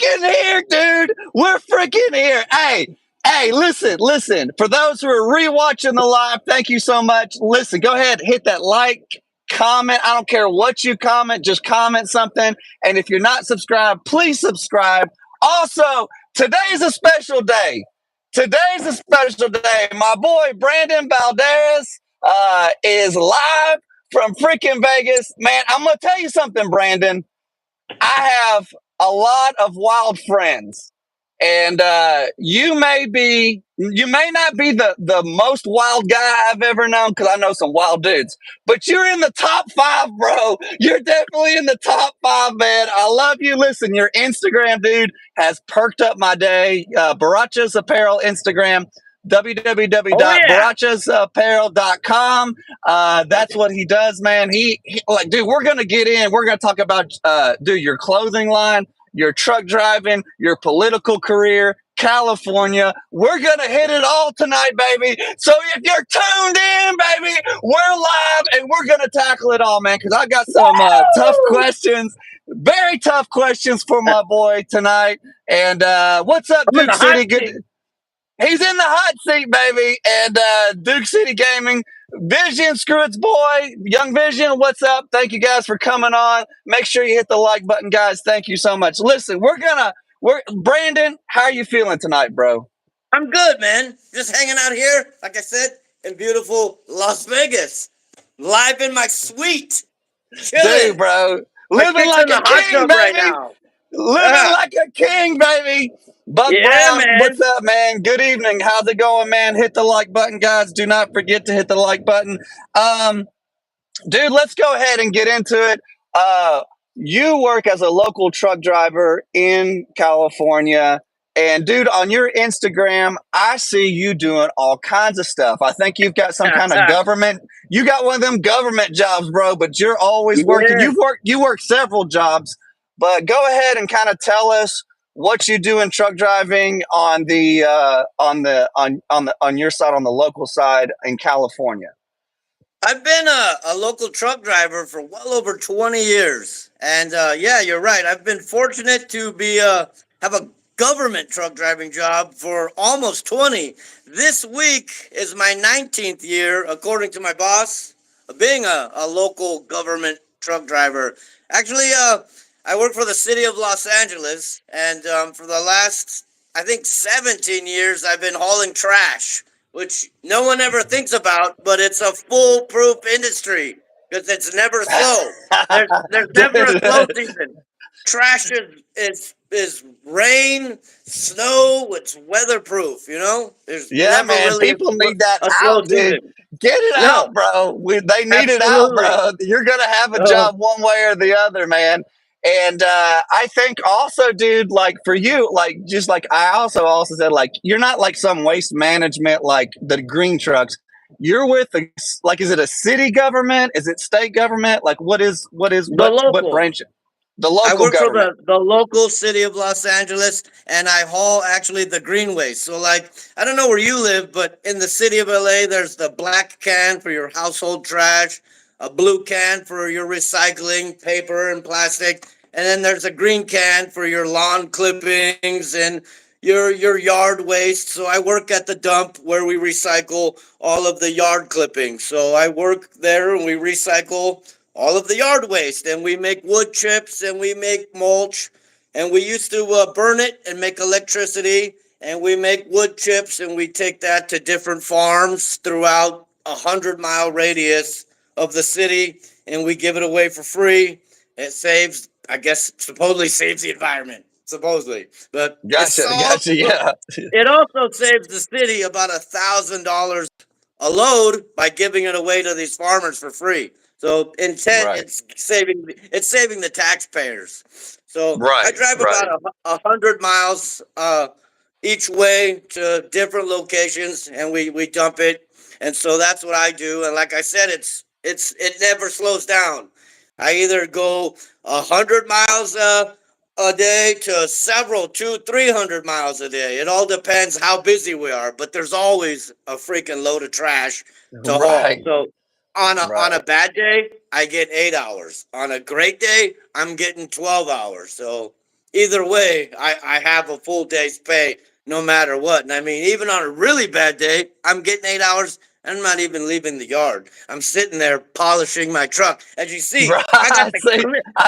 freaking here, dude. We're freaking here. Hey, listen. For those who are rewatching the live, thank you so much. Listen, go ahead, hit that like, comment. I don't care what you comment, just comment something. And if you're not subscribed, please subscribe. Also, today's a special day. Today's a special day. My boy Brandon Balderas is live from freaking Vegas. Man, I'm going to tell you something, Brandon. I have a lot of wild friends. And you may not be the most wild guy I've ever known, because I know some wild dudes, but you're in the top 5, bro. You're definitely in the top 5, man. I love you. Listen, your Instagram, dude, has perked up my day. Barachas Apparel Instagram, www.barachasapparel.com. That's what he does, man. He like, dude, we're going to talk about, dude, your clothing line, your truck driving, your political career, California. We're going to hit it all tonight, baby. So if you're tuned in, baby, we're live and we're going to tackle it all, man, because I got some tough questions, very tough questions for my boy tonight. And what's up, Duke City? Good. He's in the hot seat, baby. And Duke City Gaming, Vision, Screw It's Boy, Young Vision, what's up? Thank you guys for coming on. Make sure you hit the like button, guys. Thank you so much. Listen, Brandon, how are you feeling tonight, bro? I'm good, man. Just hanging out here, like I said, in beautiful Las Vegas. Live in my suite. Chilling. Dude, bro. Living like a king, baby. Right now. Living like a king, baby. Buck Brown, man. What's up, man? Good evening. How's it going, man? Hit the like button, guys. Do not forget to hit the like button. Dude, let's go ahead and get into it. You work as a local truck driver in California. And, dude, on your Instagram, I see you doing all kinds of stuff. I think you've got some kind of government. You got one of them government jobs, bro, but you're always working. You work several jobs. But go ahead and kind of tell us what you do in truck driving on the on your side, on the local side in California. I've been a local truck driver for well over 20 years, and yeah, you're right. I've been fortunate to be have a government truck driving job for almost 20. This week is my 19th year, according to my boss, of being a local government truck driver. Actually, I work for the city of Los Angeles, and for the last, I think, 17 years, I've been hauling trash, which no one ever thinks about, but it's a foolproof industry because it's never slow. There's never a slow season. Trash is rain, snow, it's weatherproof, you know? There's man, really people need that out, dude. Get it out, bro. They need it out, bro. You're going to have a job one way or the other, man. And I think also, dude, like for you, like just like I also said, like you're not like some waste management like the green trucks. You're with is it a city government? Is it state government? Like what branch? The local I work government. for the local city of Los Angeles, and I haul actually the green waste. So like I don't know where you live, but in the city of LA, there's the black can for your household trash, a blue can for your recycling, paper and plastic. And then there's a green can for your lawn clippings and your yard waste. So I work at the dump where we recycle all of the yard clippings. So I work there and we recycle all of the yard waste. And we make wood chips and we make mulch. And we used to burn it and make electricity. And we make wood chips and we take that to different farms throughout 100-mile radius of the city. And we give it away for free. It saves, I guess, supposedly saves the environment, supposedly. But gotcha, yeah. It also saves the city about $1,000 a load by giving it away to these farmers for free. So it's saving the taxpayers. So I drive about 100 miles each way to different locations, and we dump it. And so that's what I do. And like I said, it never slows down. I either go 100 miles a day to several 200-300 miles a day. It all depends how busy we are, but there's always a freaking load of trash to haul. So on a bad day, I get 8 hours. On a great day, I'm getting 12 hours. So either way, I have a full day's pay no matter what. And I mean, even on a really bad day, I'm getting 8 hours. I'm not even leaving the yard. I'm sitting there polishing my truck. As you see, I got Right. the See,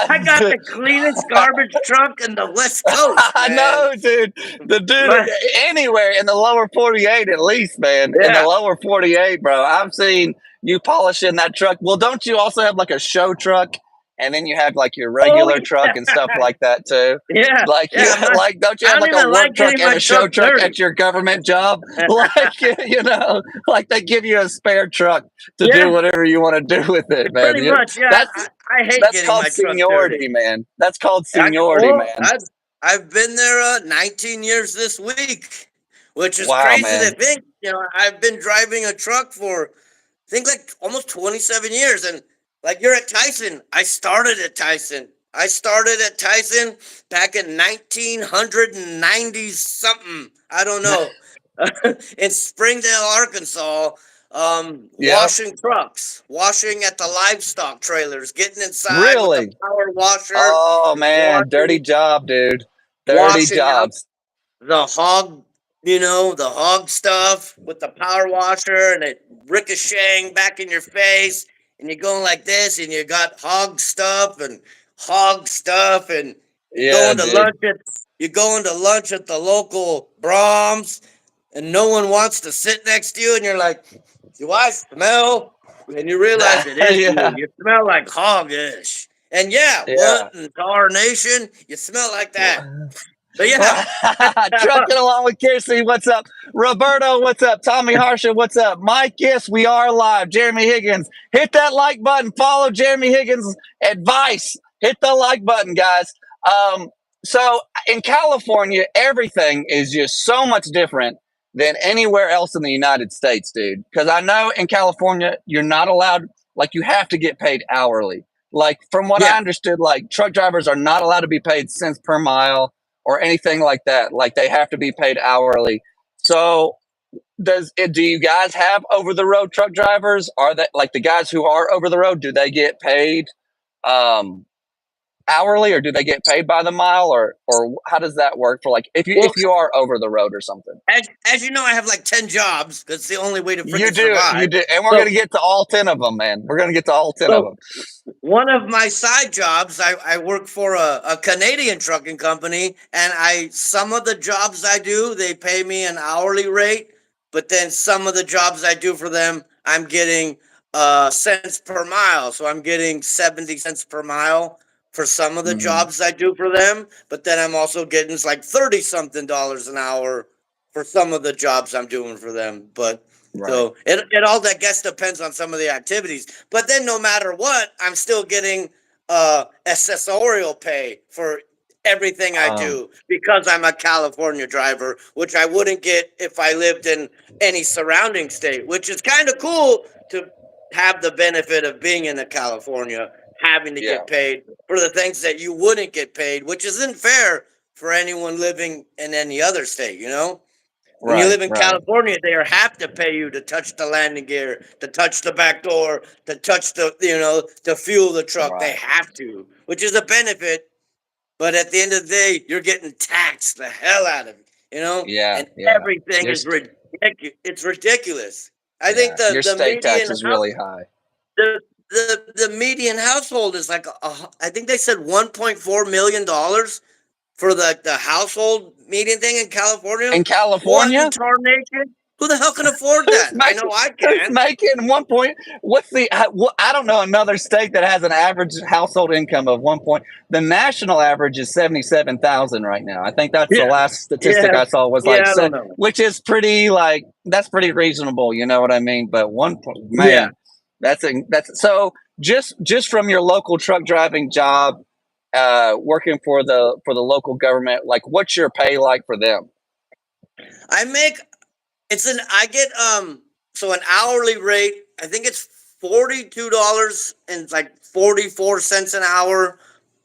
I got the cleanest garbage truck in the West Coast, I man. know, dude. The dude But, anywhere in the lower 48, at least, man. In the yeah. lower 48, bro. I've seen you polishing that truck. Well, don't you also have like a show truck, and then you have like your Oh regular truck and stuff like that too? yeah, Like you yeah. like, don't you I have don't like a even work like truck getting and my a show truck truck dirty. at your government job? Like like they give you a spare truck to do Yeah, whatever you want to do with it, man. pretty much. Yeah, That's I hate that's getting called my truck dirty. seniority, man. That's called I, seniority, well, man. I've been there 19 years this week, which is Wow, crazy to man. think. I've been driving a truck for I think like almost 27 years, and like you're at Tyson. I started at Tyson. I started at Tyson back in 1990 something. I don't know. In Springdale, Arkansas, Yep. washing trucks, washing at the livestock trailers, getting inside with the Really? power washer, Oh man, dirty washing, job, dude. Dirty washing out jobs. the hog, the hog stuff with the power washer and it ricocheting back in your face. And you're going like this, and you got hog stuff, and you're Yeah, going to dude. lunch at the local Brahms, and no one wants to sit next to you, and you're like, do I smell? And you realize it is you. Yeah, You smell like hoggish. And yeah, yeah. what in tarnation? You smell like that. But yeah. Trucking along with Kissy, what's up? Roberto, what's up? Tommy Harsha, what's up? Mike, yes, we are live. Jeremy Higgins, hit that like button. Follow Jeremy Higgins' advice. Hit the like button, guys. So in California, everything is just so much different than anywhere else in the United States, dude. Because I know in California, you're not allowed, like, you have to get paid hourly. Like, from what I Yeah. understood, like, truck drivers are not allowed to be paid cents per mile or anything like that. Like they have to be paid hourly. So do you guys have over the road truck drivers? Are that like the guys who are over the road? Do they get paid um, hourly, or do they get paid by the mile, or how does that work for like Well, if you are over the road or something? as you know, I have like 10 jobs. That's the only way to You freaking do, survive. and we're So, gonna get to all 10 of them, man. We're gonna get to all 10 of so them. one of my side jobs, I work for a Canadian trucking company, and some of the jobs I do, they pay me an hourly rate, but then some of the jobs I do for them, I'm getting cents per mile. So I'm getting 70 cents per mile for some of the Mm-hmm. jobs I do for them, but then I'm also getting like 30 something dollars an hour for some of the jobs I'm doing for them. But Right. so it all, I guess, depends on some of the activities. But then no matter what, I'm still getting accessorial pay for everything I Um, do because I'm a California driver, which I wouldn't get if I lived in any surrounding state, which is kind of cool to have the benefit of being in California, having to yeah. get paid for the things that you wouldn't get paid, which isn't fair for anyone living in any other state, you know? When you Right. live in Right. California, they have to pay you to touch the landing gear, to touch the back door, to touch to fuel the truck. They Right. have to, which is a benefit. But at the end of the day, you're getting taxed the hell out of it, Yeah. and Yeah. everything is There's ridiculous. It's ridiculous. I think Yeah. the Your the state tax median is house really high. the median household is like I think they said $1.4 million for the household median thing in California. In What in California, tarnation? Who the hell can afford who's that? I know making I who's can. making 1 point? What's the? I don't know another state that has an average household income of 1 point. The national average is 77,000 right now. I think that's the Yeah, last statistic yeah, I saw was like, yeah. I don't know. which is pretty like that's pretty reasonable. You know what I mean? But Yeah, man, that's so just from your local truck driving job, working for the local government. Like, what's your pay like for them? I make I get so an hourly rate. I think it's $42 and like 44 cents an hour,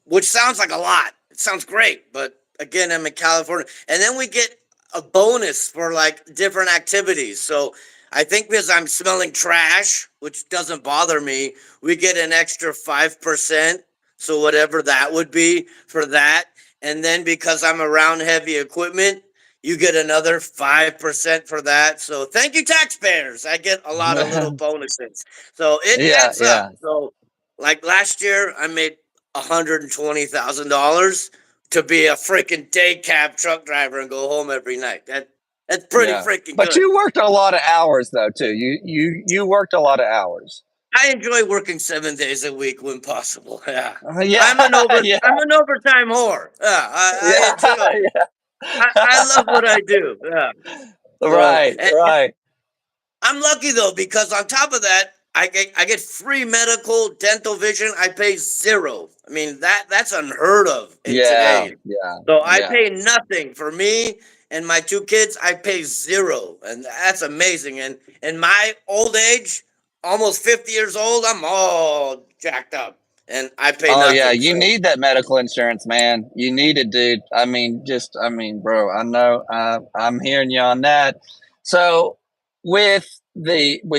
which sounds like a lot. It sounds great, but again, I'm in California, and then we get a bonus for like different activities. So I think because I'm smelling trash, which doesn't bother me, we get an extra 5%. So whatever that would be for that. and then because I'm around heavy equipment, you get another 5% for that. So thank you, taxpayers. I get a lot of little bonuses. So it Yeah, adds up. yeah, So like last year, I made $120,000 to be a freaking day cab truck driver and go home every night. That's pretty yeah. freaking But good. you worked a lot of hours though too. You worked a lot of hours. I enjoy working 7 days a week when possible. Yeah. Yeah, yeah, I'm an overtime whore. Yeah, I yeah, enjoy it. I love what I do. Yeah. yeah. So Right, and right. I'm lucky though because on top of that, I get free medical, dental, vision. I pay zero. I mean that's unheard of in Yeah, today. yeah, So I yeah. pay nothing for me and my two kids. I pay zero, and that's amazing. And in my old age, almost 50 years old, I'm all jacked up, and I pay Oh yeah, nothing. you So need that medical insurance, man. You need it, dude. I mean, bro. I know. I'm hearing you on that. So with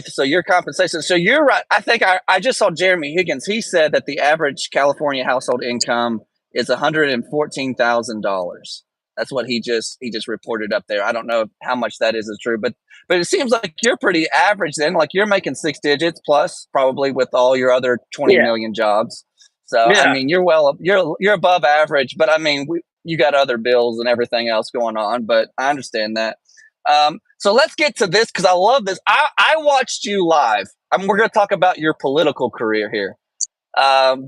so your compensation. So you're right. I think I just saw Jeremy Higgins. He said that the average California household income is $114,000. That's what he just reported up there. I don't know how much that is true, but it seems like you're pretty average then. Like you're making six digits plus, probably with all your other 20 yeah, million jobs. So I yeah. mean, you're above average, but I mean, you got other bills and everything else going on. But I understand that. So let's get to this because I love this. I watched you live. We're going to talk about your political career here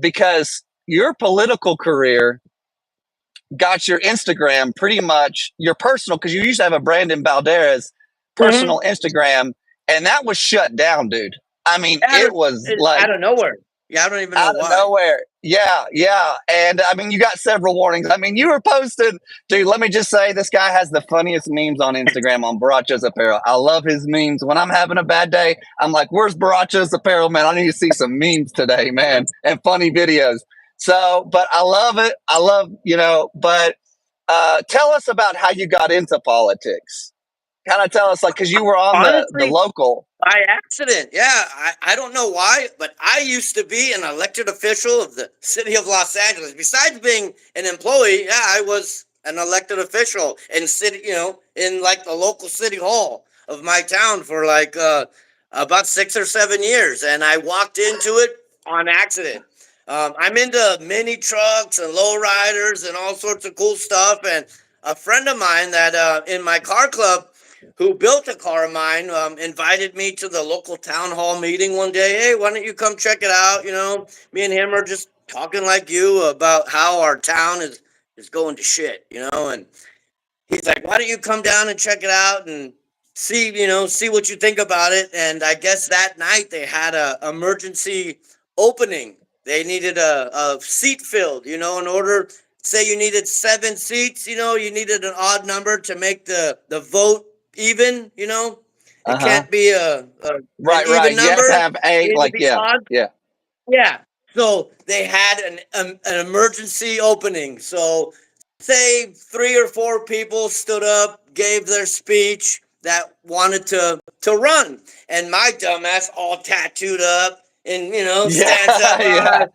because your political career got your Instagram pretty much your personal because you used to have a Brandon Balderas hmm personal Instagram, and that was shut down, dude. I mean, it was like Out of nowhere. Yeah, I don't even know out of why. nowhere. Yeah, yeah. And I mean, you got several warnings. I mean, you were posted, dude. Let me just say, this guy has the funniest memes on Instagram on Baracho's Apparel. I love his memes. When I'm having a bad day, I'm like, where's Baracho's Apparel, man? I need to see some memes today, man, and funny videos. So, but I love it. I love, but tell us about how you got into politics. Kind of tell us, like, because you were on the Honestly, local. by accident. Yeah, I don't know why, but I used to be an elected official of the city of Los Angeles. Besides being an employee, yeah, I was an elected official in city, in like the local city hall of my town for like about 6 or 7 years, and I walked into it on accident. I'm into mini trucks and lowriders and all sorts of cool stuff, and a friend of mine that in my car club who built a car of mine, invited me to the local town hall meeting one day. Hey, why don't you come check it out? Me and him are just talking like you about how our town is going to shit, and he's like, why don't you come down and check it out and see what you think about it? And I guess that night they had a emergency opening. They needed a seat filled, in order, say you needed 7 seats, you needed an odd number to make the vote even. Uh It huh. can't be an Right, even right. You have to number. have a, You need to like, be yeah, odd. yeah. Yeah. So they had an emergency opening. So say 3 or 4 people stood up, gave their speech that wanted to run, and my dumbass all tattooed up and Yeah, stands up. yeah.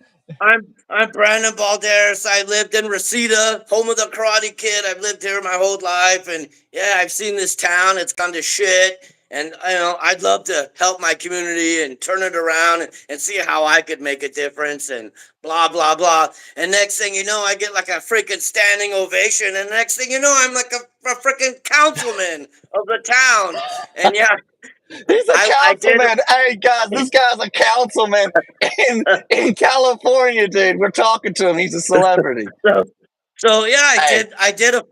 I'm Brandon Balderas. I lived in Reseda, home of the Karate Kid. I've lived here my whole life, and yeah, I've seen this town. It's gone to shit, and I'd love to help my community and turn it around and see how I could make a difference, and blah blah blah. And next thing you know, I get like a freaking standing ovation, and next thing you know, I'm like a freaking councilman of the town. And yeah, He's a I did. councilman. Hey guys, this guy's a councilman in in California, dude. We're talking to him. He's a celebrity. So, so yeah, I Hey, did. I did a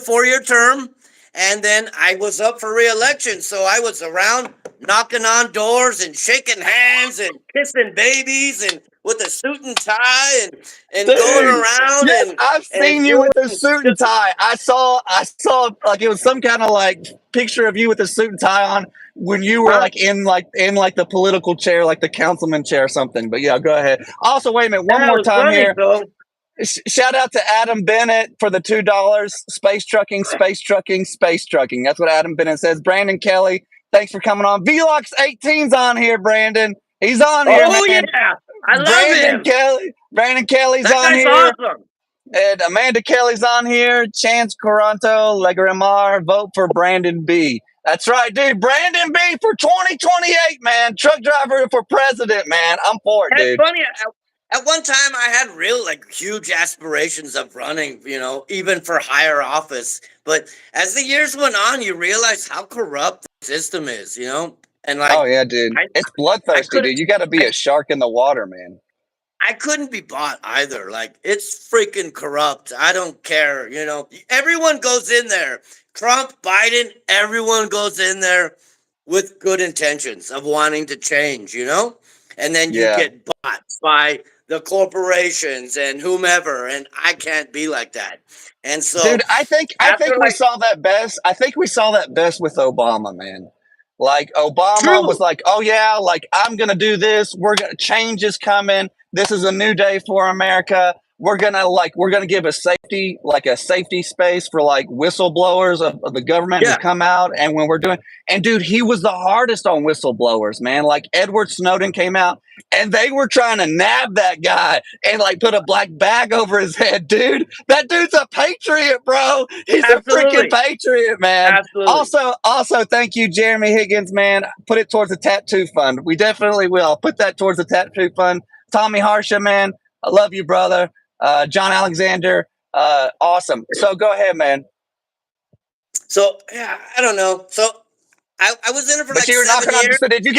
4 year term, and then I was up for reelection. So I was around knocking on doors and shaking hands and kissing babies and with a suit and tie and going dude. around Yes, I've and seen you with a doing suit and just tie. I saw like it was some kind of like picture of you with a suit and tie on when you were huh? like in the political chair, like the councilman chair or something. But yeah, go ahead. Also, wait a minute, one Yeah, it more was time funny. here. So Shout out to Adam Bennett for the $2. Space trucking, space trucking, space trucking. That's what Adam Bennett says. Brandon Kelly, thanks for coming on. Vlox 18's on here, Brandon. He's on here, oh man. yeah, I love him. Brandon Kelly's That on guy's here. awesome. And Amanda Kelly's on here. Chance Coranto, Legramar, vote for Brandon B. That's right, dude. Brandon B for 2028, man. Truck driver for president, man. I'm for it, And it's dude. funny. At one time, I had real like huge aspirations of running. Even for higher office. But as the years went on, you realize how corrupt the system is. And Oh like yeah, dude. I, It's I bloodthirsty, couldn't. dude. You got to be a shark in the water, man. I couldn't be bought either. Like it's freaking corrupt. I don't care. Everyone goes in there. Trump, Biden, everyone goes in there with good intentions of wanting to change, and then you Yeah. get bought by the corporations and whomever. And I can't be like that. And Dude, so I think after we like saw that best. I think we saw that best with Obama, man. Like Obama was true, like, "Oh yeah, like I'm going to do this. We're going to change is coming. This is a new day for America. We're going to give a safety space for like whistleblowers of the government who yeah, come out and when we're doing and dude, he was the hardest on whistleblowers, man. Like Edward Snowden came out and they were trying to nab that guy and like put a black bag over his head, dude. That dude's a patriot, bro. He's a freaking absolutely, patriot, man. absolutely. Also, thank you, Jeremy Higgins, man. Put it towards the tattoo fund. We definitely will. Put that towards the tattoo fund. Tommy Harsha, man. I love you, brother. John Alexander. Awesome. So go ahead, man. So yeah, I don't know. So I was in it for But like you were seven knocking on. years. So did you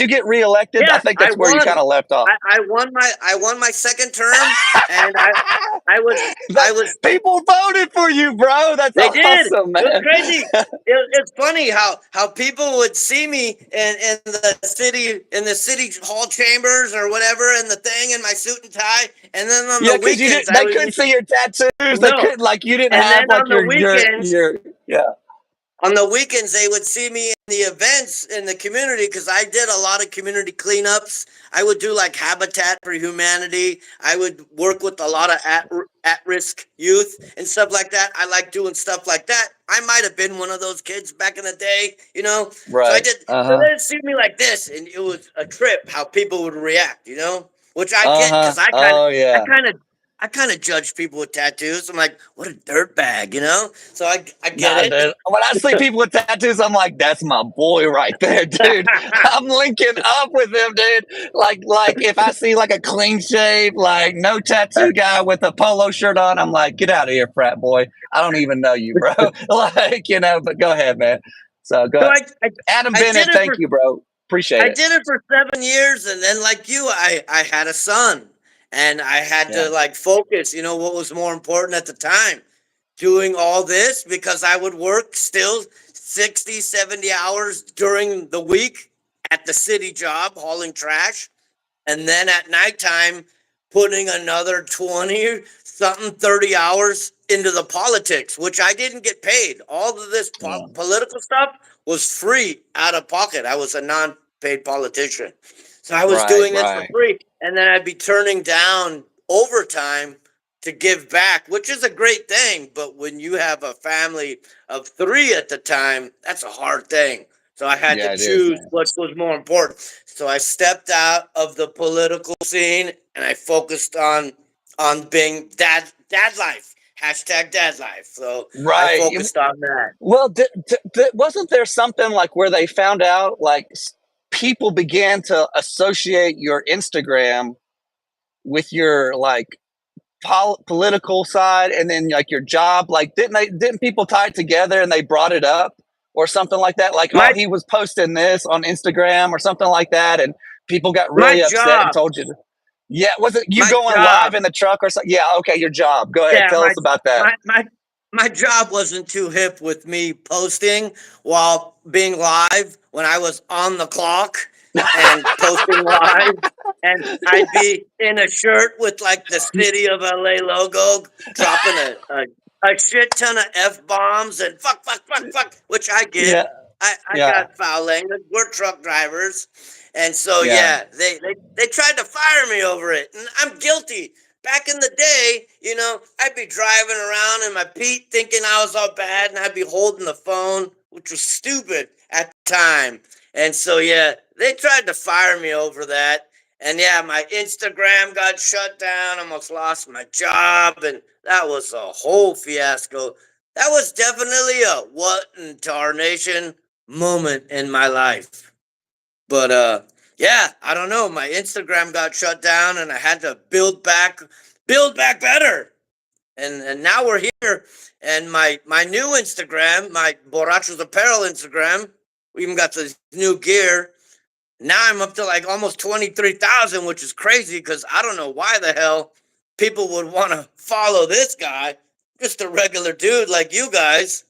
get reelected? I Yeah, think I that's where you won. kind of left off. I won my second term, and I was That, I was. people voted for you, bro. That's They did. awesome, It was man. crazy. It's funny how people would see me in the city hall chambers or whatever in the thing in my suit and tie, and then on Yeah, the because you weekends didn't. I They would couldn't see your tattoos. They no, couldn't like you didn't and then have like on the weekends your yeah. on the weekends they would see me in the events in the community because I did a lot of community cleanups. I would do like Habitat for Humanity. I would work with a lot of at-risk youth and stuff like that. I like doing stuff like that. I might have been one of those kids back in the day. So I Right. did. Uh So huh. they'd see me like this, and it was a trip how people would react. Which I Uh get huh. because I kind of, Oh I yeah. kind of, I kind of judge people with tattoos. I'm like, what a dirtbag. So I get Nah, it. dude. When I see people with tattoos, I'm like, that's my boy right there, dude. I'm linking up with him, dude. Like if I see like a clean shave, like no tattoo guy with a polo shirt on, I'm like, get out of here, frat boy. I don't even know you, bro. But go ahead, man. So go So ahead. I, I, Adam I did Bennett, it thank for you, bro. Appreciate I it. did it for 7 years, and then like you, I had a son, and I had Yeah. to like focus. What was more important at the time, doing all this because I would work still 60, 70 hours during the week at the city job hauling trash, and then at nighttime putting another 20 something 30 hours into the politics, which I didn't get paid. All of this Yeah. political stuff was free out of pocket. I was a non-paid politician, so I was Right, doing this for right. free, and then I'd be turning down overtime to give back, which is a great thing. But when you have a family of three at the time, that's a hard thing. So I had to Yeah, it is, choose man. what was more important. So I stepped out of the political scene and I focused on being dad life. Hashtag dad life. So I Right. focused on that. Well, wasn't there something like where they found out like people began to associate your Instagram with your like political side and then like your job? Like, didn't people tie it together and they brought it up or something like that? Like, oh, My he was posting this on Instagram or something like that, and people got my really upset and job. told you to. Yeah, was it you My going live job. in the truck or something? Yeah, okay, your job. Go ahead, Yeah, tell my us about that. my my my job wasn't too hip with me posting while being live when I was on the clock and posting live. And I'd be in a shirt with like the city of LA logo, dropping a shit ton of F bombs and fuck, fuck, fuck, fuck, which I get. Yeah, I yeah, got foul language. We're truck drivers. And so, yeah, yeah, they tried to fire me over it. And I'm guilty. Back in the day, I'd be driving around in my Pete thinking I was all bad, and I'd be holding the phone, which was stupid at the time. And so, yeah, they tried to fire me over that. And yeah, my Instagram got shut down. Almost lost my job, and that was a whole fiasco. That was definitely a what in tarnation moment in my life. But yeah, I don't know. My Instagram got shut down, and I had to build back better. And now we're here, and my new Instagram, my Borrachos Apparel Instagram, we even got this new gear. Now I'm up to like almost 23,000, which is crazy because I don't know why the hell people would want to follow this guy, just a regular dude like you guys.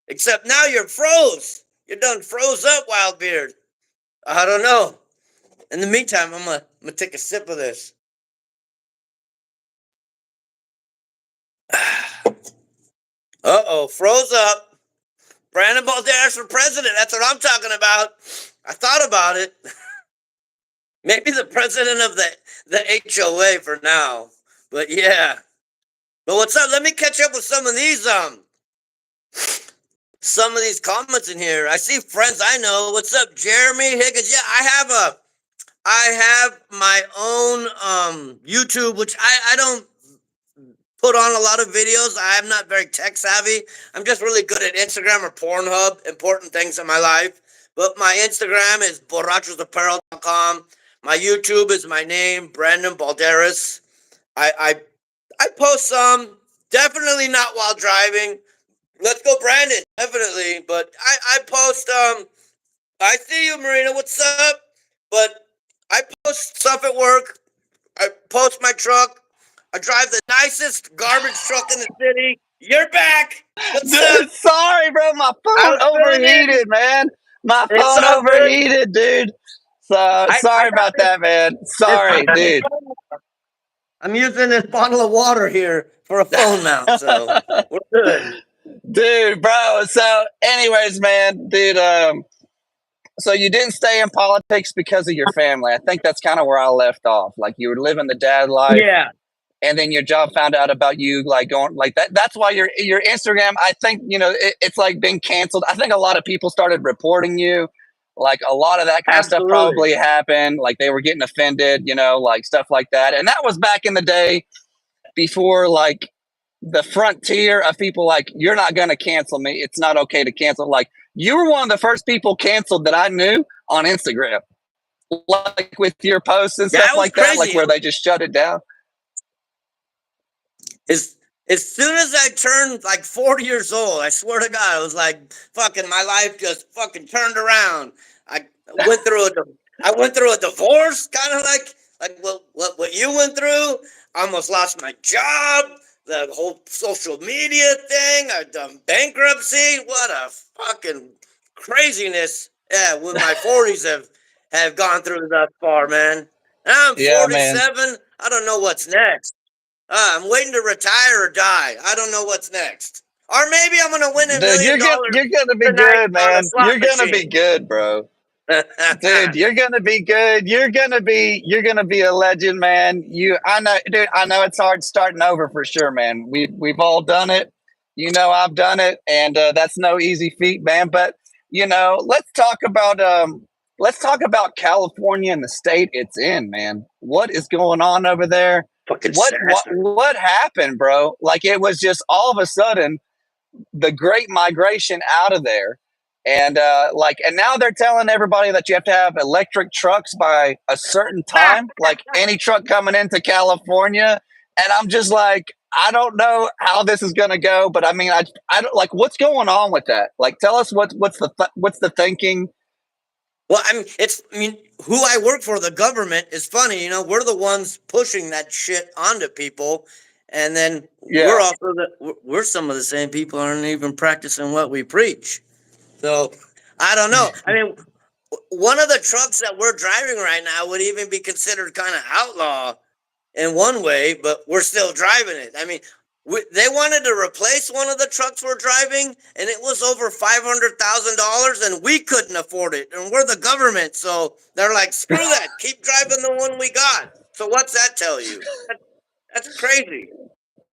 Except now you're froze. You're done froze up, Wildbeard. I don't know. In the meantime, I'm gonna take a sip of this. Uh-oh, froze up. Brandon Balderas for president. That's what I'm talking about. I thought about it. Maybe the president of the HOA for now. But yeah. But what's up? Let me catch up with some of these comments in here. I see friends I know. What's up, Jeremy Higgins? Yeah, I have my own YouTube, which I don't put on a lot of videos. I'm not very tech savvy. I'm just really good at Instagram or Pornhub, important things in my life. But my Instagram is borrachosapparel.com. My YouTube is my name, Brandon Balderas. I post some, definitely not while driving. Let's go, Brandon, definitely. But I post, I see you, Marina, what's up? But I post stuff at work. I post my truck. I drive the nicest garbage truck in the city. You're back. What's Dude, up? sorry, bro. My phone overheated, man. My phone overheated, dude. So sorry about that, man. Sorry, dude. I'm using this bottle of water here for a phone mount, so we're good. Dude, bro. So, anyways, man, dude, so you didn't stay in politics because of your family. I think that's kind of where I left off. Like you were living the dad life. Yeah. And then your job found out about you like going like that. That's why your Instagram, I think, it's like being canceled. I think a lot of people started reporting you. Like a lot of that kind of stuff probably happened. Like they were getting offended, like stuff like that. And that was back in the day before like the frontier of people like, you're not going to cancel me. It's not okay to cancel. Like you were one of the first people canceled that I knew on Instagram, like with your posts and stuff like that, like where they just shut it down. As soon as I turned like 40 years old, I swear to God, I was like, fucking, my life just fucking turned around. I went through a divorce, kind of like what you went through. I almost lost my job. The whole social media thing. I've done bankruptcy. What a fucking craziness. Yeah, when my 40s have gone through thus far, man. Now I'm 47. Man. I don't know what's next. I'm waiting to retire or die. I don't know what's next. Or maybe I'm gonna win $1 million. You're gonna be good, man. You're gonna be good, bro. Dude, you're gonna be good. You're gonna be a legend, man. I know it's hard starting over for sure, man. We've all done it. I've done it, and that's no easy feat, man. But let's talk about California and the state it's in, man. What is going on over there? What happened, bro? Like it was just all of a sudden the great migration out of there. And and now they're telling everybody that you have to have electric trucks by a certain time, like any truck coming into California. And I'm just like, I don't know how this is going to go, but I mean, I don't like what's going on with that. Like, tell us what's the thinking. Well, who I work for, the government, is funny. We're the ones pushing that shit onto people. And then we're some of the same people aren't even practicing what we preach. So I don't know. I mean, one of the trucks that we're driving right now would even be considered kind of outlaw in one way, but we're still driving it. I mean, they wanted to replace one of the trucks we're driving, and it was over $500,000, and we couldn't afford it. And we're the government, so they're like, screw that. Keep driving the one we got. So what's that tell you? That's crazy.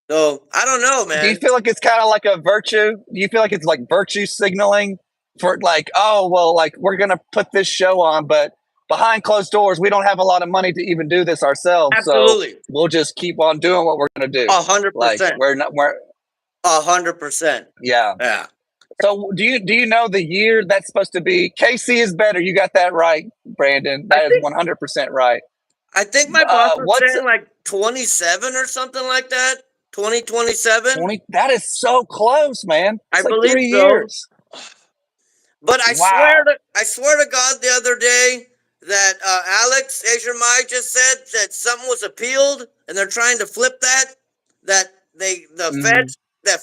So I don't know, man. Do you feel like it's kind of like a virtue? Do you feel like it's like virtue signaling for like, oh, well, like we're going to put this show on, but behind closed doors, we don't have a lot of money to even do this ourselves. Absolutely. So we'll just keep on doing what we're going to do. 100%. Like we're 100%. Yeah. Yeah. So do you know the year that's supposed to be? KC is better. You got that right, Brandon. That is 100% right. I think my boss was what's saying like 27 or something like that. 2027. 20? That is so close, man. It's I like believe 3 so. years. But I Wow. swear to God, the other day that Alex Mai just said that something was appealed, and they're trying to flip that. That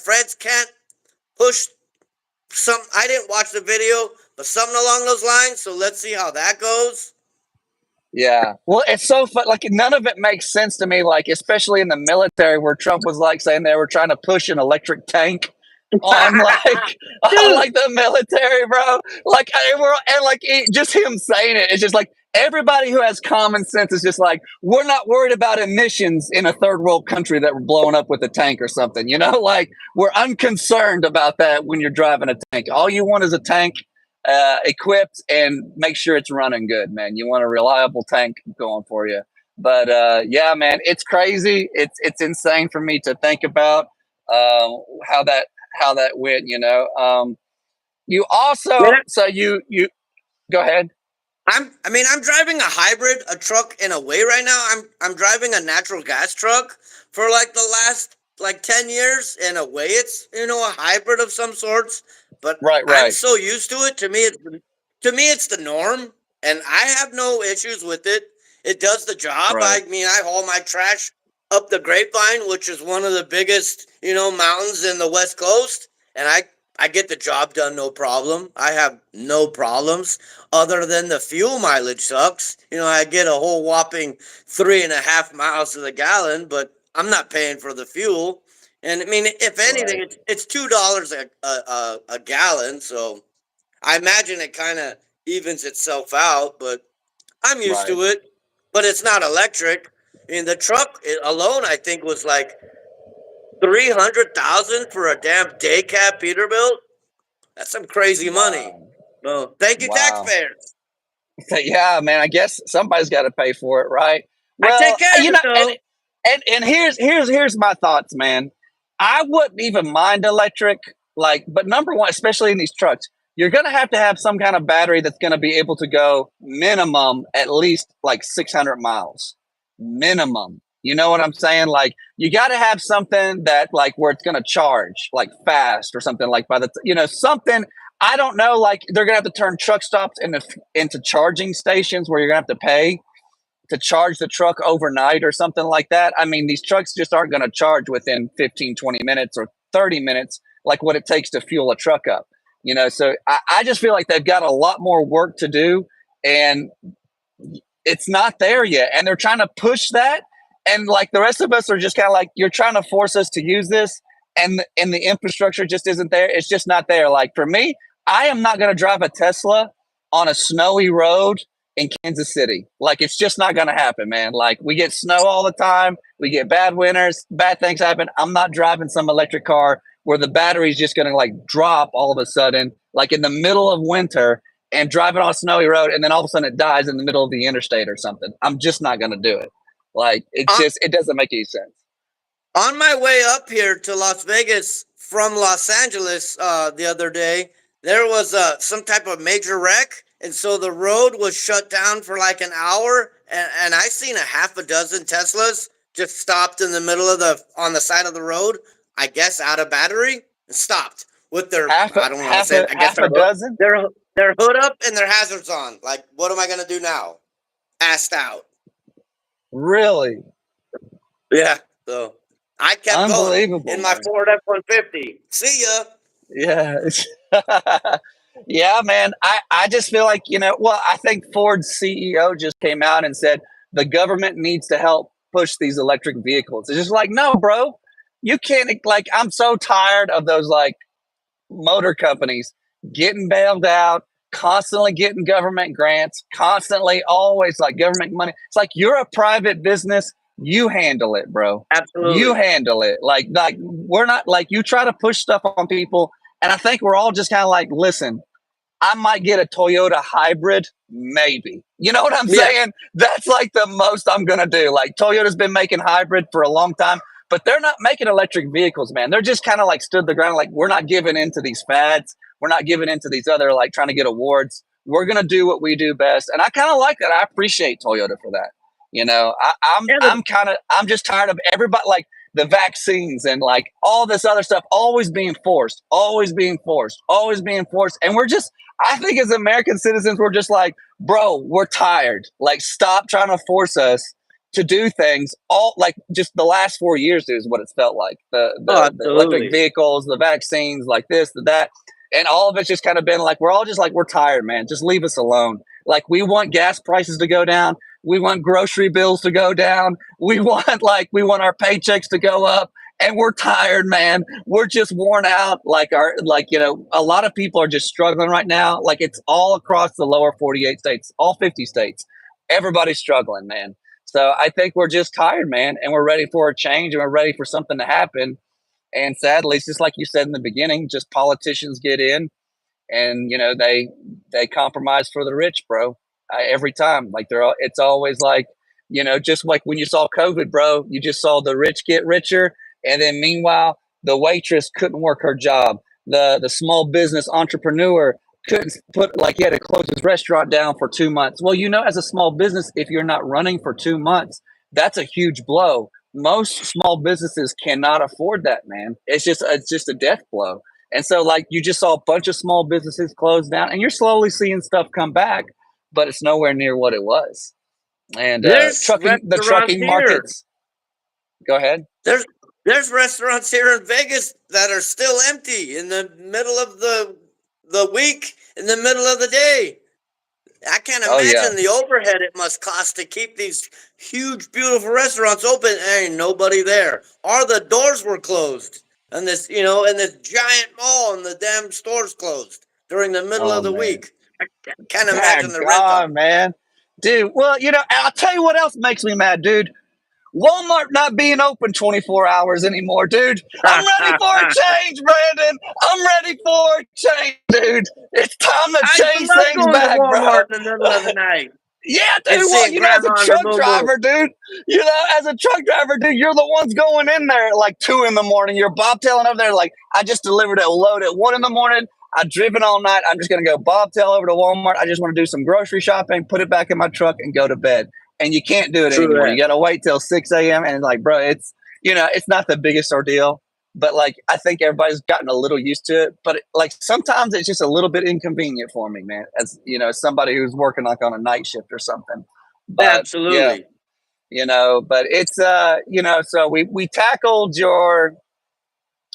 feds can't push some. I didn't watch the video, but something along those lines. So let's see how that goes. Yeah. Well, it's so fun. Like none of it makes sense to me. Like especially in the military, where Trump was like saying they were trying to push an electric tank on like the military, bro. Like just him saying it. It's just like everybody who has common sense is just like, we're not worried about emissions in a third world country that we're blowing up with a tank or something. You know, like we're unconcerned about that when you're driving a tank. All you want is a tank equipped and make sure it's running good, man. You want a reliable tank going for you. But yeah, man, it's crazy. It's insane for me to think about how that went. You know, you also so you go ahead. I'm driving a hybrid, a truck in a way right now. I'm driving a natural gas truck for like the last like 10 years. In a way, it's a hybrid of some sorts. But right. I'm so used to it. To me, it's the norm, and I have no issues with it. It does the job. Right. I mean, I haul my trash up the Grapevine, which is one of the biggest mountains in the West Coast, and I get the job done, no problem. I have no problems other than the fuel mileage sucks. I get a whole whopping 3.5 miles to the gallon, but I'm not paying for the fuel. And I mean, if anything, it's $2 a gallon. So I imagine it kind of evens itself out, but I'm used to it. But it's not electric. I mean, the truck alone, I think, was like $300,000 for a damn day cab Peterbilt. That's some crazy money. So thank you, taxpayers. Yeah, man. I guess somebody's got to pay for it, right? Well, I take care of it, and here's my thoughts, man. I wouldn't even mind electric, but number one, especially in these trucks, you're going to have some kind of battery that's going to be able to go minimum at least like 600 miles. Minimum. You know what I'm saying? Like you got to have something that like where it's going to charge like fast or something like something. I don't know. Like they're going to have to turn truck stops into charging stations where you're going to have to pay to charge the truck overnight or something like that. I mean, these trucks just aren't going to charge within 15, 20 minutes or 30 minutes, like what it takes to fuel a truck up, So I just feel like they've got a lot more work to do and it's not there yet. And they're trying to push that. And like the rest of us are just kind of like, you're trying to force us to use this and the infrastructure just isn't there. It's just not there. Like for me, I am not going to drive a Tesla on a snowy road in Kansas City. Like it's just not going to happen, man. Like we get snow all the time. We get bad winters, bad things happen. I'm not driving some electric car where the battery's just going to like drop all of a sudden, like in the middle of winter and driving on a snowy road. And then all of a sudden it dies in the middle of the interstate or something. I'm just not going to do it. Like it doesn't make any sense. On my way up here to Las Vegas from Los Angeles the other day, there was some type of major wreck. And so the road was shut down for like an hour. And I seen a half a dozen Teslas just stopped in the middle of on the side of the road, I guess out of battery, and stopped with their, dozen? Their hood up and their hazards on. Like, what am I going to do now? Assed out. Really? Yeah. So I kept going in my Ford F-150. See ya. Yeah. Yeah, man. I just feel like, I think Ford's CEO just came out and said the government needs to help push these electric vehicles. It's just like, no, bro, you can't. Like, I'm so tired of those like motor companies getting bailed out, constantly getting government grants, constantly always like government money. It's like you're a private business. You handle it, bro. Absolutely. You handle it. Like we're not like you try to push stuff on people. And I think we're all just kind of like, listen, I might get a Toyota hybrid, maybe. You know what I'm Yeah. saying? That's like the most I'm gonna do. Like Toyota's been making hybrid for a long time, but they're not making electric vehicles, man. They're just kind of like stood the ground. Like we're not giving into these fads. We're not giving into these other like trying to get awards. We're gonna do what we do best, and I kind of like that. I appreciate Toyota for that. You know, Yeah, the I'm just tired of everybody like the vaccines and like all this other stuff always being forced, always being forced, always being forced, and we're just. I think as American citizens, we're just like, bro, we're tired. Like, stop trying to force us to do things. All like just the last 4 years is what it's felt like. oh, The electric absolutely. vehicles, the vaccines, like this, the that, and all of it's just kind of been like we're all just like we're tired, man. Just leave us alone. Like we want gas prices to go down. We want grocery bills to go down. We want our paychecks to go up. And we're tired, man. We're just worn out. A lot of people are just struggling right now. Like it's all across the lower 48 states, all 50 states. Everybody's struggling, man. So I think we're just tired, man, and we're ready for a change and we're ready for something to happen. And sadly, it's just like you said in the beginning, just politicians get in and they compromise for the rich, bro. Every time, like it's always like just like when you saw COVID, bro, you just saw the rich get richer, and then meanwhile the waitress couldn't work her job. The small business entrepreneur couldn't put like he had to close his restaurant down for 2 months. Well, as a small business, if you're not running for 2 months, that's a huge blow. Most small businesses cannot afford that, man. It's just a death blow. And so, like, you just saw a bunch of small businesses close down, and you're slowly seeing stuff come back, but it's nowhere near what it was. And There's the restaurants trucking here. markets. Go ahead. There's restaurants here in Vegas that are still empty in the middle of the week, in the middle of the day. I can't Oh yeah, imagine the overhead it must cost to keep these huge, beautiful restaurants open. Ain't nobody there, or the doors were closed, and this giant mall, and the damn stores closed during the middle oh of the man, week. I can't imagine the rent on God, man, dude. Well, I'll tell you what else makes me mad, dude. Walmart not being open 24 hours anymore, dude. I'm ready for a it. change, Brandon. I'm ready for a change, dude. It's time to I used to change love things going to back, bro. Walmart in the middle of the night Yeah, and dude. Well, seeing as a grandma in the truck moo moo. driver, dude, as a truck driver, dude, you're the ones going in there at like 2 in the morning. You're bobtailing over there. Like, I just delivered a load at 1 in the morning. I've driven all night. I'm just going to go bobtail over to Walmart. I just want to do some grocery shopping, put it back in my truck, and go to bed. And you can't do it True anymore. that. You got to wait till 6 a.m. And like, bro, it's not the biggest ordeal. But like, I think everybody's gotten a little used to it. But like, sometimes it's just a little bit inconvenient for me, man. As as somebody who's working like on a night shift or something. But yeah, Absolutely. but it's so we tackled your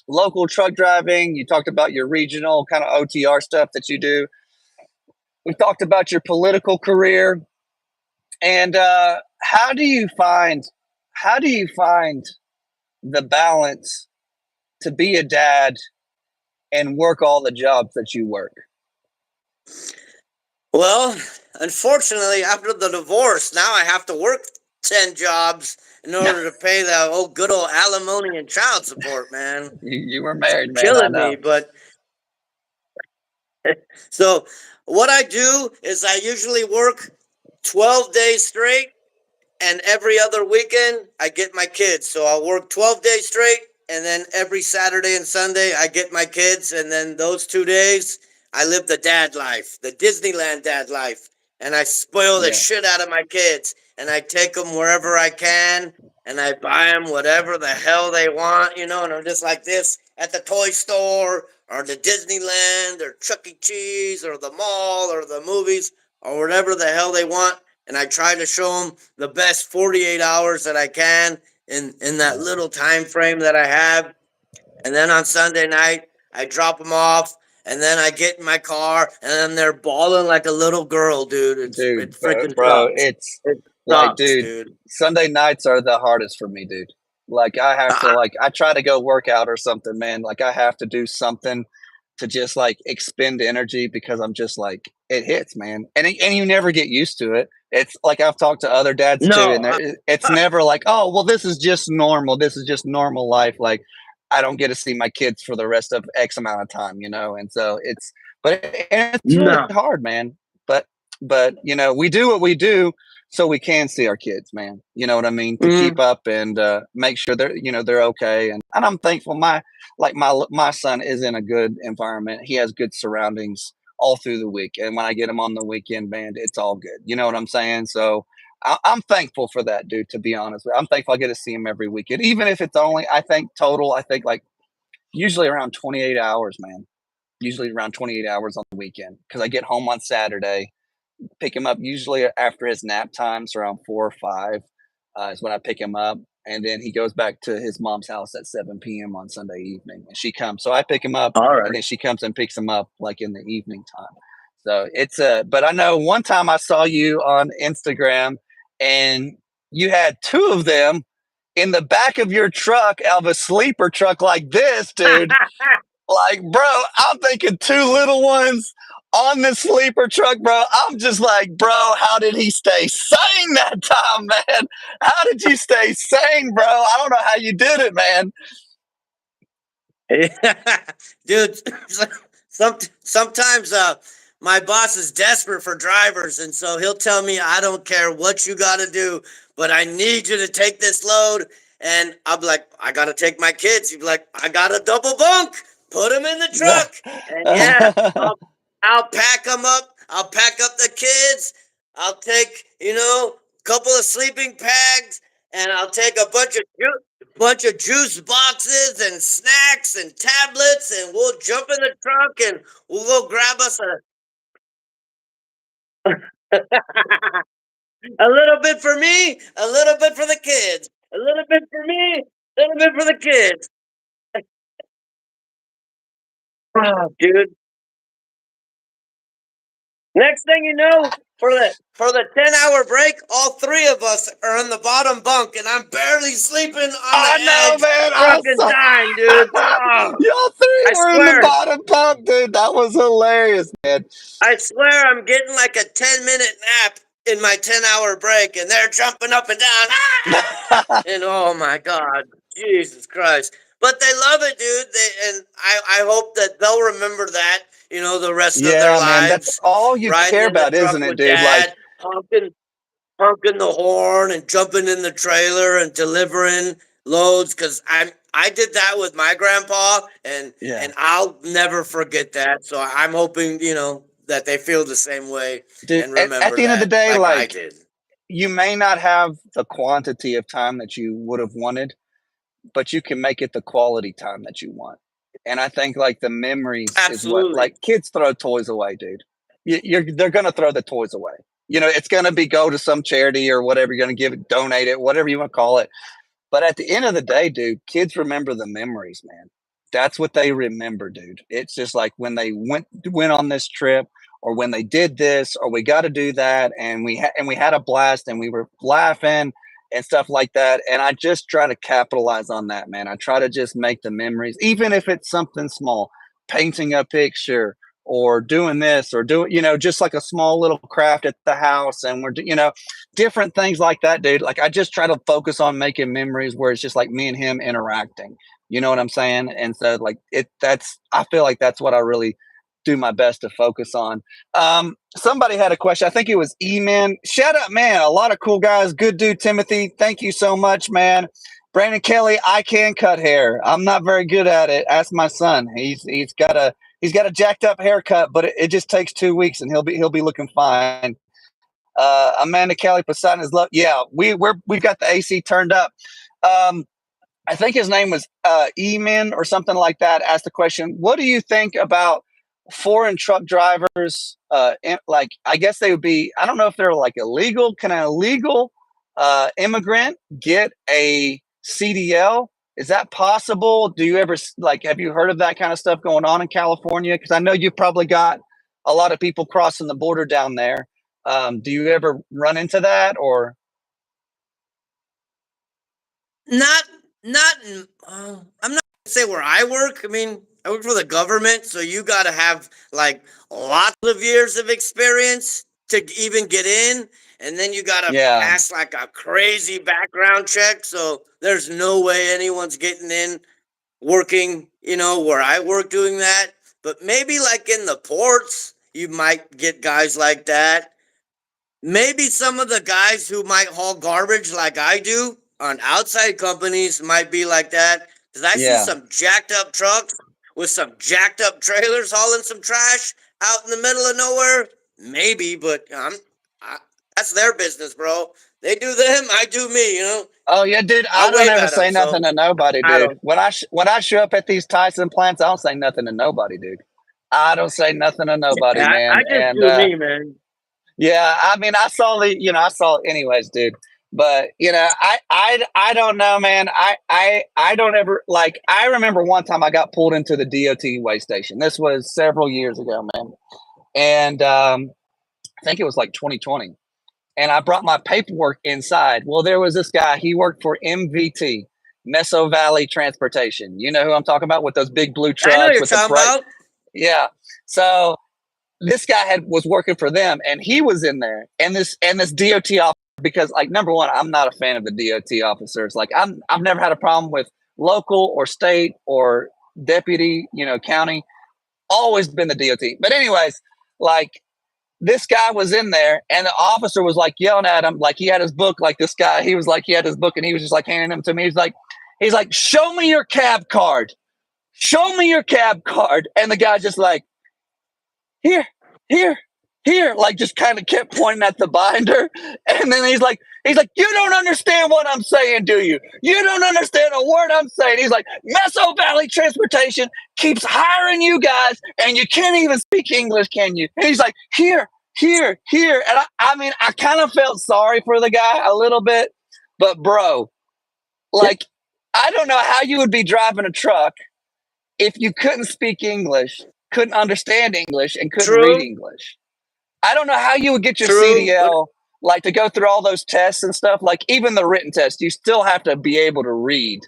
local truck driving. You talked about your regional kind of OTR stuff that you do. We talked about your political career. And how do you find the balance to be a dad and work all the jobs that you work? Well, unfortunately, after the divorce, now I have to work 10 jobs in order to pay that good old alimony and child support, man. You were It's married, man. I killing me. know. But so what I do is I usually work 12 days straight, and every other weekend I get my kids. So I'll work 12 days straight, and then every Saturday and Sunday I get my kids, and then those 2 days I live the dad life, the Disneyland dad life, and I spoil the Yeah, shit out of my kids, and I take them wherever I can, and I buy them whatever the hell they want, and I'm just like this at the toy store or the Disneyland or Chuck E. Cheese or the mall or the movies or whatever the hell they want, and I try to show them the best 48 hours that I can in that little time frame that I have. And then on Sunday night, I drop them off, and then I get in my car, and then they're bawling like a little girl, dude. It dude, freaking bro, sucks. it's It like, sucks, dude, dude. Sunday nights are the hardest for me, dude. Like, I have to, Ah, like, I try to go work out or something, man. Like, I have to do something to just like expend energy because I'm just like, it hits, man. And you never get used to it. It's like I've talked to other dads too, no, and it's never like, oh, well, this is just normal. This is just normal life. Like, I don't get to see my kids for the rest of X amount of time, and so and it's really No. hard, man. But we do what we do so we can see our kids, man. You know what I mean? To Mm, keep up and make sure they're okay, and I'm thankful my son is in a good environment. He has good surroundings all through the week, and when I get him on the weekend, man, it's all good. You know what I'm saying? So I'm thankful for that, dude. To be honest, I'm thankful I get to see him every weekend, even if it's only I think total. I think like usually around 28 hours, man. Usually around 28 hours on the weekend because I get home on Saturday, pick him up usually after his nap times around 4 or 5 is when I pick him up. And then he goes back to his mom's house at 7 p.m. on Sunday evening. And she comes. So I pick him up all and right. then she comes and picks him up like in the evening time. So but I know one time I saw you on Instagram and you had two of them in the back of your truck of a sleeper truck like this, dude. Like, bro, I'm thinking two little ones on this sleeper truck, bro. I'm just like, bro, how did he stay sane that time, man? How did you stay sane, bro? I don't know how you did it, man. Dude, sometimes my boss is desperate for drivers, and so he'll tell me, I don't care what you got to do, but I need you to take this load. And I'll be like, I got to take my kids. He'd be like, I got a double bunk. Put them in the truck. And yeah, I'll pack them up. I'll pack up the kids. I'll take, a couple of sleeping bags, and I'll take a bunch of juice boxes and snacks and tablets, and we'll jump in the trunk and we'll go grab us a little bit for me, a little bit for the kids, a little bit for me, a little bit for the kids. Oh, dude. Next thing you know, for the 10-hour break, all three of us are in the bottom bunk, and I'm barely sleeping on the I know, edge, man. fucking dying, dude. Oh, Y'all three I were in the swear, bottom pump, dude. That was hilarious, man. I swear I'm getting like a 10-minute nap in my 10-hour break, and they're jumping up and down. Ah! And oh my God, Jesus Christ. But they love it, dude. And I hope that they'll remember that, the rest of their Yeah, man. That's lives, all you riding care in the about, truck isn't it, with dude? Like, dad, honking the horn and jumping in the trailer and delivering loads. Cause I did that with my grandpa, and yeah. I'll never forget that. So I'm hoping, that they feel the same way Dude, and at remember the end of the that day, like I like did. you may not have the quantity of time that you would have wanted, but you can make it the quality time that you want. And I think like the memories is what Absolutely. like kids throw toys away, dude. They're gonna throw the toys away. It's gonna be go to some charity or whatever. You're gonna give it, donate it, whatever you want to call it. But at the end of the day, dude, kids remember the memories, man. That's what they remember, dude. It's just like when they went on this trip or when they did this or we got to do that and we had a blast and we were laughing and stuff like that. And I just try to capitalize on that, man. I try to just make the memories, even if it's something small, painting a picture or doing this or doing, just like a small little craft at the house and different things like that, dude. Like I just try to focus on making memories where it's just like me and him interacting. You know what I'm saying? And so like I feel like that's what I really do my best to focus on. Somebody had a question. I think it was E-Man. Shout out, man. A lot of cool guys. Good dude, Timothy. Thank you so much, man. Brandon Kelly, I can cut hair. I'm not very good at it. Ask my son. He's got a jacked up haircut, but it just takes 2 weeks and he'll be looking fine. Amanda Kelly, Poseidon is love. Yeah, we've got the AC turned up. Um, I think his name was Eman or something like that. Asked the question: what do you think about foreign truck drivers? Like, I guess they would be. I don't know if they're like illegal. Can an illegal immigrant get a CDL? Is that possible? Do you ever like? Have you heard of that kind of stuff going on in California? Because I know you've probably got a lot of people crossing the border down there. Do you ever run into that or? Not, not. I'm not gonna say where I work. I mean, I work for the government, so you got to have like lots of years of experience to even get in, and then you got to Yeah, pass like a crazy background check. So there's no way anyone's getting in working, where I work doing that. But maybe like in the ports, you might get guys like that. Maybe some of the guys who might haul garbage like I do on outside companies might be like that. Because I see Yeah. some jacked up trucks with some jacked up trailers hauling some trash out in the middle of nowhere. Maybe, but I, that's their business, bro. They do them, I do me. Oh yeah, dude. I I don't wave ever at them, say so nothing to nobody, I dude. don't. When I show up at these Tyson plants, I don't say nothing to nobody, dude. I don't say nothing to nobody, I man. just And do me, man. yeah, I mean, I saw it anyways, dude. But I don't know, man. I don't ever like. I remember one time I got pulled into the DOT way station. This was several years ago, man, and I think it was like 2020. And I brought my paperwork inside. Well, there was this guy. He worked for MVT, Meso Valley Transportation. You know who I'm talking about with those big blue I know trucks you're with the talking bright. about. Yeah. So this guy was working for them, and he was in there, and this DOT officer, because like number one, I'm not a fan of the DOT officers. Like I've never had a problem with local or state or deputy, county. Always been the DOT. But anyways, like this guy was in there, and the officer was like yelling at him, like he had his book, like this guy, he was like he had his book, and he was just like handing him to me. He's like, show me your cab card, show me your cab card, and the guy just like here, here, here, like just kind of kept pointing at the binder. And then he's like, you don't understand what I'm saying, do you? You don't understand a word I'm saying. He's like, Meso Valley Transportation keeps hiring you guys, and you can't even speak English, can you? And he's like, here, here, here. And I mean, I kind of felt sorry for the guy a little bit, but bro, like, I don't know how you would be driving a truck if you couldn't speak English, couldn't understand English, and couldn't read True, English. I don't know how you would get your true, but CDL, like to go through all those tests and stuff. Like even the written test, you still have to be able to read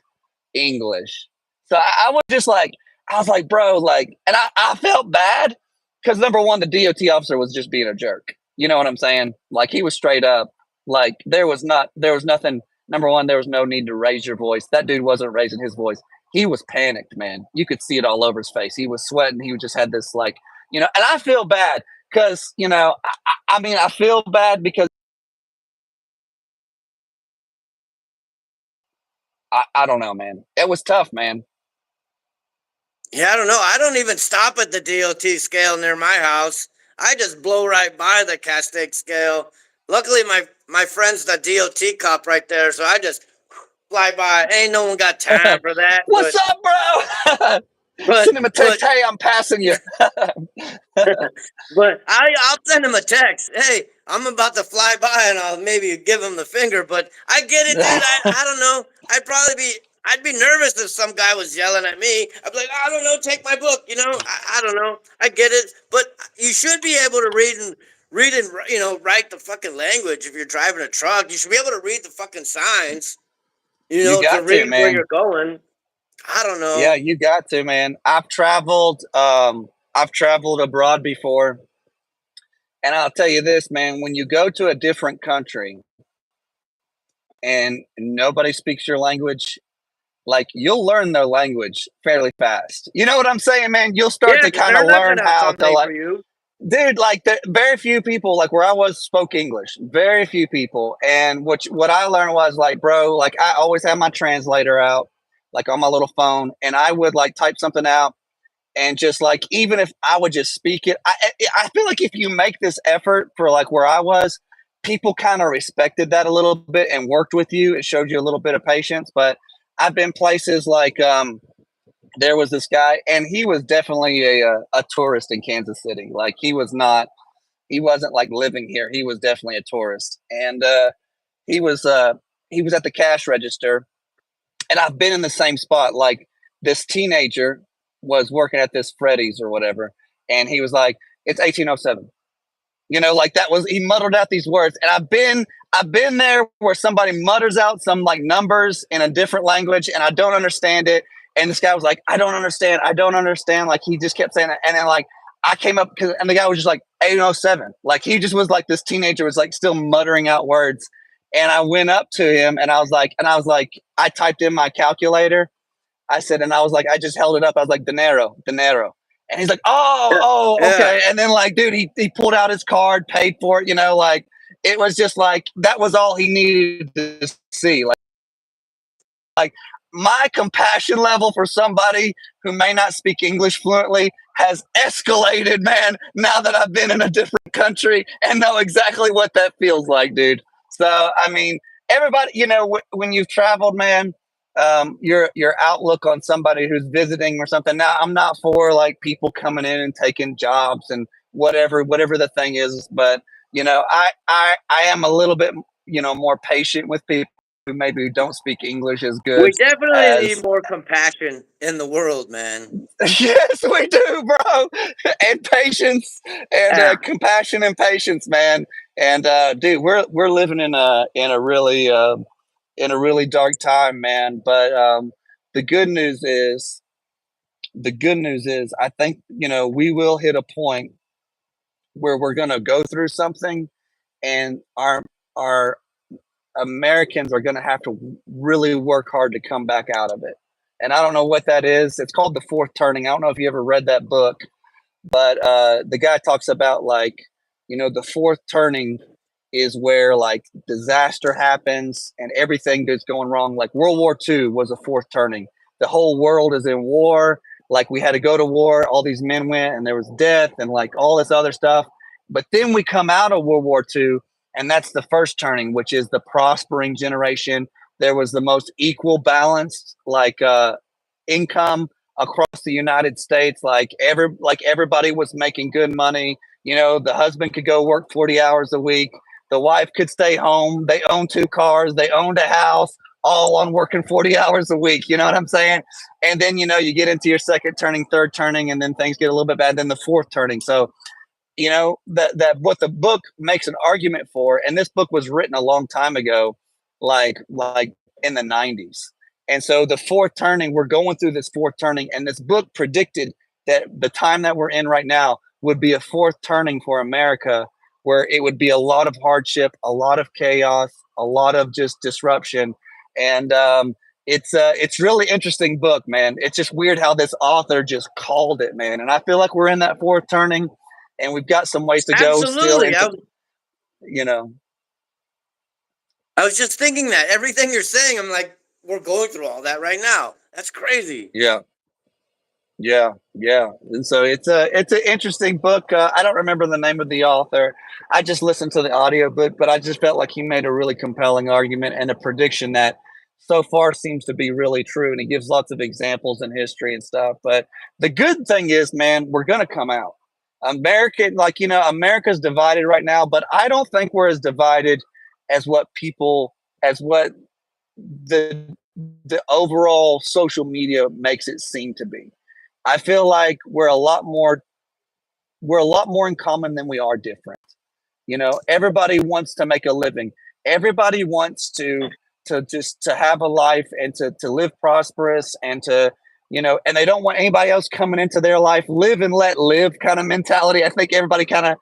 English. So I was just like, I was like, bro, like, and I felt bad because number one, the DOT officer was just being a jerk. You know what I'm saying? Like he was straight up. Like there was nothing. Number one, there was no need to raise your voice. That dude wasn't raising his voice. He was panicked, man. You could see it all over his face. He was sweating. He just had this like, and I feel bad because, I mean, I feel bad because I don't know, man. It was tough, man. yeah, I don't know. I don't even stop at the DOT scale near my house. I just blow right by the Castaic scale. Luckily, my friend's the DOT cop right there, so I just fly by. Ain't no one got time for that, What's up, bro? but Send him a but text. Hey, I'm passing you. but I'll send him a text. Hey, I'm about to fly by, and I'll maybe give him the finger. But I get it, dude. I don't know. I'd be nervous if some guy was yelling at me. I'd be like, I don't know, take my book. I don't know. I get it, but you should be able to read and write the fucking language. If you're driving a truck, you should be able to read the fucking signs. You To got to, read where man. you're going. I don't Yeah, know. you got to, man. I've traveled abroad before, and I'll tell you this, man, when you go to a different country and nobody speaks your language, like you'll learn their language fairly fast. You know what I'm saying, man? You'll start Yeah, to because kind they're of not learn gonna how to accommodate like for you. dude, like very few people, like where I was, spoke English. Very few people, and what I learned was like, bro, like I always had my translator out, like on my little phone, and I would like type something out, and just like even if I would just speak it, I feel like if you make this effort for like where I was, people kind of respected that a little bit and worked with you. It showed you a little bit of patience, but I've been places like there was this guy, and he was definitely a tourist in Kansas City. Like he wasn't like living here. He was definitely a tourist, and he was uh, he was at the cash register, and I've been in the same spot. Like this teenager was working at this Freddy's or whatever, and he was like, "It's 1807." Like that was he muttered out these words, and I've been there where somebody mutters out some like numbers in a different language, and I don't understand it. And this guy was like, I don't understand. Like he just kept saying it, and then like I came up, and the guy was just like 1807. Like he just was like this teenager was like still muttering out words, and I went up to him, and I was like, I typed in my calculator, I said, and I was like, I just held it up. I was like, dinero, dinero. And he's like, Yeah. Yeah. okay. And then like, dude, he pulled out his card, paid for it, like it was just like, that was all he needed to see. Like my compassion level for somebody who may not speak English fluently has escalated, man, now that I've been in a different country and know exactly what that feels like, dude. So, I mean, everybody, when you've traveled, man, your outlook on somebody who's visiting or something. Now, I'm not for like people coming in and taking jobs and whatever the thing is, but I am a little bit, more patient with people who maybe don't speak English as We good definitely as. need more compassion in the world, man. Yes, we do, bro. And patience and Yeah. compassion and patience, man. And dude, we're living in a really dark time, man. But the good news is I think we will hit a point where we're gonna go through something, and our Americans are gonna have to really work hard to come back out of it. And I don't know what that is. It's called The Fourth Turning. I don't know if you ever read that book, but the guy talks about like the fourth turning is where like disaster happens and everything that's going wrong. Like World War II was a fourth turning. The whole world is in war. Like we had to go to war, all these men went, and there was death and like all this other stuff. But then we come out of World War II, and that's the first turning, which is the prospering generation. There was the most equal balance, like income across the United States. Like everybody was making good money. The husband could go work 40 hours a week. The wife could stay home. They owned 2 cars. They owned a house, all on working 40 hours a week. You know what I'm saying? And then, you get into your second turning, third turning, and then things get a little bit bad. Then the fourth turning. So, that what the book makes an argument for, and this book was written a long time ago, like in the 90s. And so the fourth turning, we're going through this fourth turning, and this book predicted that the time that we're in right now would be a fourth turning for America, where it would be a lot of hardship, a lot of chaos, a lot of just disruption. And it's really interesting book, man. It's just weird how this author just called it, man. And I feel like we're in that fourth turning, and we've got some ways to go still Absolutely. into, you know. I was just thinking that everything you're saying, I'm like, we're going through all that right now. That's crazy. Yeah. Yeah, yeah. And so it's an interesting book. I don't remember the name of the author. I just listened to the audiobook, but I just felt like he made a really compelling argument and a prediction that so far seems to be really true. And he gives lots of examples in history and stuff. But the good thing is, man, we're gonna come out. America's divided right now, but I don't think we're as divided as what the overall social media makes it seem to be. I feel like we're a lot more in common than we are different. Everybody wants to make a living. Everybody wants to have a life and to live prosperous and and they don't want anybody else coming into their life. Live and let live kind of mentality. I think everybody kind of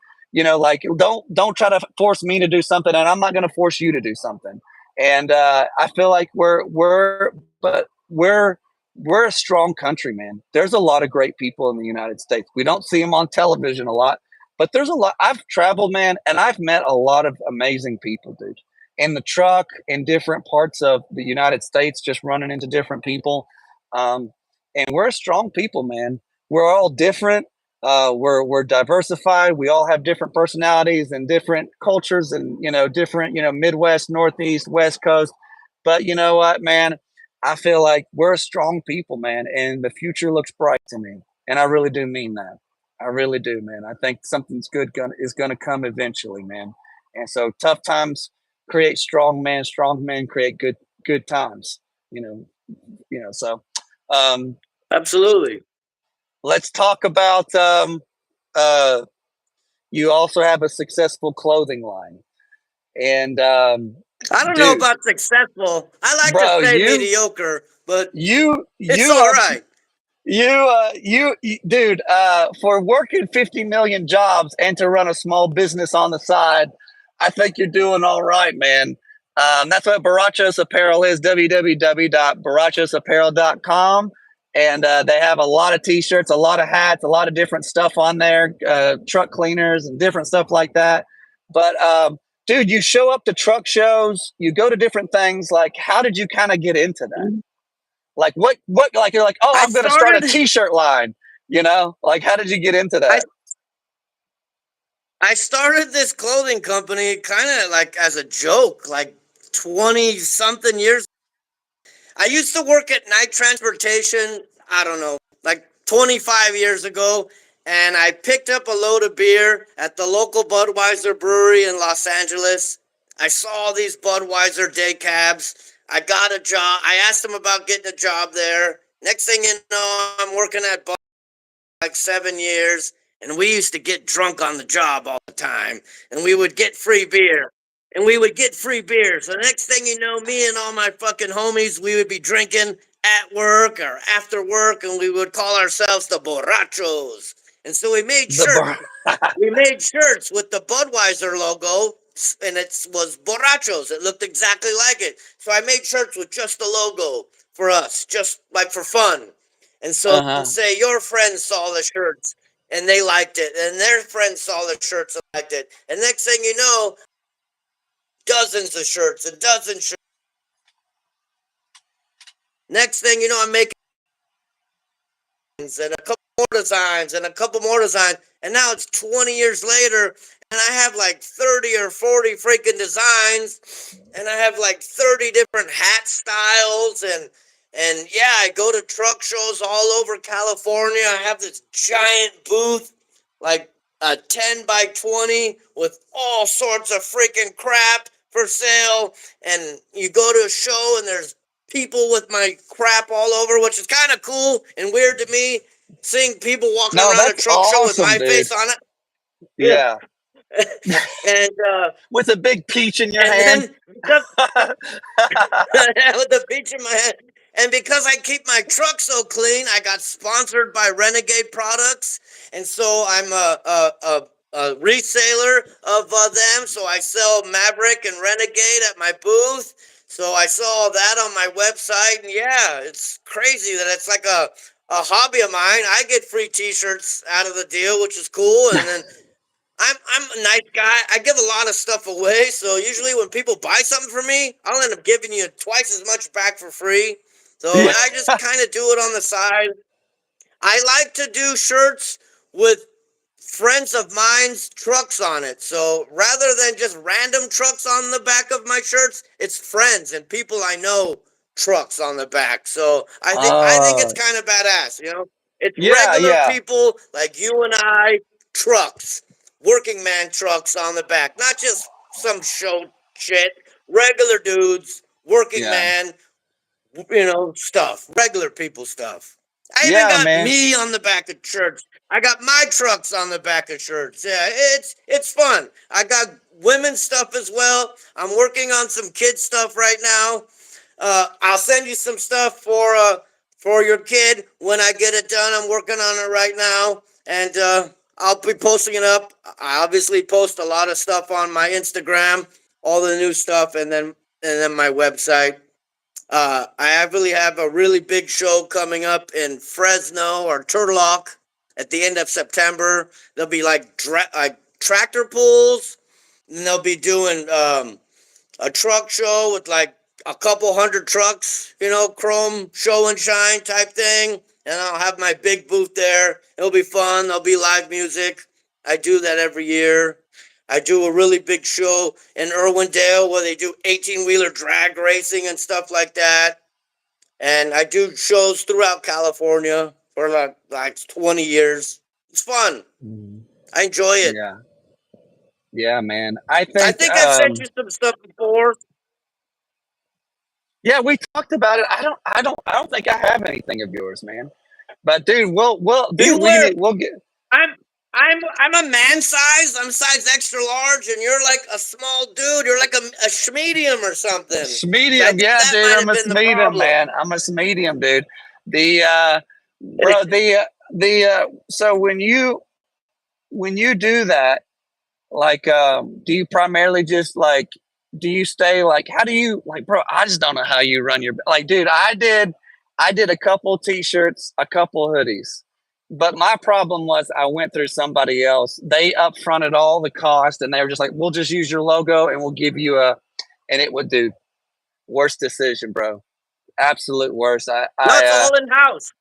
like don't try to force me to do something, and I'm not going to force you to do something. And I feel like we're a strong country, man. There's a lot of great people in the United States. We don't see them on television a lot, but there's a lot. I've traveled, man, and I've met a lot of amazing people, dude. In the truck, in different parts of the United States, just running into different people. And we're strong people, man. We're all different. We're diversified. We all have different personalities and different cultures, and different Midwest, Northeast, West Coast. But you know what, man? I feel like we're a strong people, man, and the future looks bright to me. And I really do mean that. I really do, man. I think something's good is gonna come eventually, man. And so tough times create strong men create good times. You know, So um, Absolutely. let's talk about uh, you also have a successful clothing line. And I don't know dude, about successful. I like to bro, say mediocre, but you it's all are right. dude, for working 50 million jobs and to run a small business on the side, I think you're doing all right, man. That's what Barachos Apparel is, www.barachosapparel.com. And they have a lot of t-shirts, a lot of hats, a lot of different stuff on there, truck cleaners and different stuff like that. But dude, you show up to truck shows, you go to different things. Like, how did you kind of get into that? Like, what, like, you're like, oh, I I'm going to start a started. t-shirt line, like, how did you get into I that? I started this clothing company kind of like as a joke, like 20 something years. I used to work at night transportation, I don't know, like 25 years ago, and I picked up a load of beer at the local Budweiser brewery in Los Angeles. I saw these Budweiser day cabs. I got a job. I asked them about getting a job there. Next thing you know, I'm working at Bud like 7 years, and we used to get drunk on the job all the time, and we would get free beer. So the next thing you know, me and all my fucking homies, we would be drinking at work or after work, and we would call ourselves the Borrachos. And so we made The shirts. bar. We made shirts with the Budweiser logo, and it was Borrachos. It looked exactly like it. So I made shirts with just the logo for us, just like for fun. And so Uh-huh. say your friends saw the shirts and they liked it, and their friends saw the shirts and liked it. And next thing you know, dozens of shirts and dozens of shirts. Next thing you know, I'm making and a couple more designs and a couple more designs. And now it's 20 years later, and I have like 30 or 40 freaking designs, and I have like 30 different hat styles, and yeah, I go to truck shows all over California. I have this giant booth, like a 10 by 20 with all sorts of freaking crap for sale. And you go to a show and there's people with my crap all over, which is kind of cool and weird to me, seeing people walking No, around a that's truck show with awesome, my dude. face on it. Yeah. and With a big peach in your and hand. then because with the beach in my hand. And because I keep my truck so clean, I got sponsored by Renegade Products, and so I'm a reseller of them. So I sell Maverick and Renegade at my booth. So I saw that on my website, and yeah, it's crazy that it's like a hobby of mine. I get free T-shirts out of the deal, which is cool, and then I'm a nice guy. I give a lot of stuff away, so usually when people buy something from me, I'll end up giving you twice as much back for free. So Yeah. I just kind of do it on the side. I like to do shirts with friends of mine's trucks on it. So rather than just random trucks on the back of my shirts, it's friends and people I know trucks on the back. So I think it's kind of badass, you know? It's Yeah, regular yeah, people like you and I, trucks, working man trucks on the back, not just some show shit. Regular dudes, working yeah, man, stuff, regular people stuff. I even yeah, got man. me on the back of shirts. I got my trucks on the back of shirts. Yeah, it's fun. I got women's stuff as well. I'm working on some kids stuff right now. I'll send you some stuff for your kid when I get it done. I'm working on it right now, and I'll be posting it up. I obviously post a lot of stuff on my Instagram, all the new stuff, and then my website. I really have a really big show coming up in Fresno or Turtle Rock at the end of September. There'll be like tractor pulls, and they'll be doing a truck show with like a couple hundred trucks, chrome show and shine type thing. And I'll have my big booth there. It'll be fun. There'll be live music. I do that every year. I do a really big show in Irwindale where they do 18-wheeler drag racing and stuff like that. And I do shows throughout California for like 20 years. It's fun. Mhm. I enjoy it. Yeah, yeah, man. I I think, think I've sent you some stuff before. yeah, we talked about it. I don't think I have anything of yours, man. But dude, You dude, wear we'll get I'm I'm a man size. I'm size extra large, and you're like a small dude. You're like a medium or something. So I medium. think Yeah, that dude, might I'm have a been the medium, problem. man. I'm a medium, dude. The bro, so when you do that, like, do you primarily just like do you stay like? How do you like, bro? I just don't know how you run your like, dude. I did a couple t-shirts, a couple hoodies, but my problem was I went through somebody else. They upfronted all the cost, and they were just like, "We'll just use your logo, and we'll give you a," and it would do worst decision, bro. Absolute worst. No, it's all in house.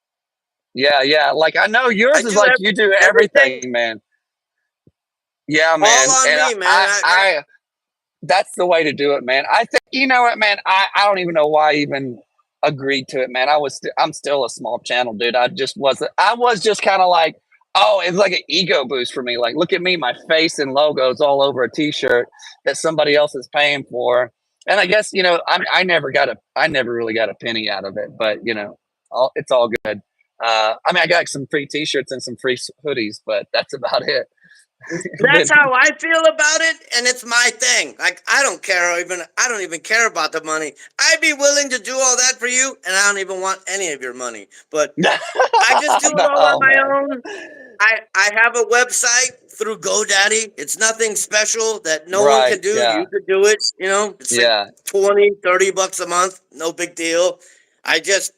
Yeah. Like I know yours I is do like you do everything everything, man. Yeah, all man. on And me, man. I that's the way to do it, man. I think you know what, man. I don't even know why I even agreed to it, man. I'm still a small channel, dude. I just wasn't. I was just kind of like, oh, it's like an ego boost for me. Like, look at me, my face and logos all over a T-shirt that somebody else is paying for. And I guess I never really got a penny out of it, but it's all good. I mean, I got some free T-shirts and some free hoodies, but that's about it. That's But how I feel about it, and it's my thing. Like I don't even care about the money. I'd be willing to do all that for you, and I don't even want any of your money. But I just do it all on no, my man. own. I have a website through GoDaddy. It's nothing special that no one Right. can do. Yeah. You could do it. It's like Yeah. 20, $30 a month. No big deal. I just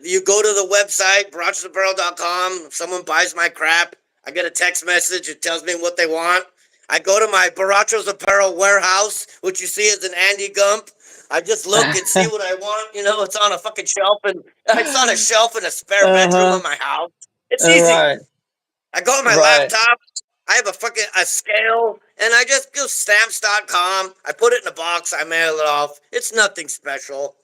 you go to the website, barachosapparel.com. If someone buys my crap, I get a text message. It tells me what they want. I go to my Barachos Apparel warehouse, which you see is an Andy Gump. I just look and see what I want. It's on a fucking shelf, and it's on a shelf in a spare bedroom Uh-huh. of my house. It's easy. Right. I go on my Right. laptop. I have a scale, and I just go stamps.com. I put it in a box. I mail it off. It's nothing special.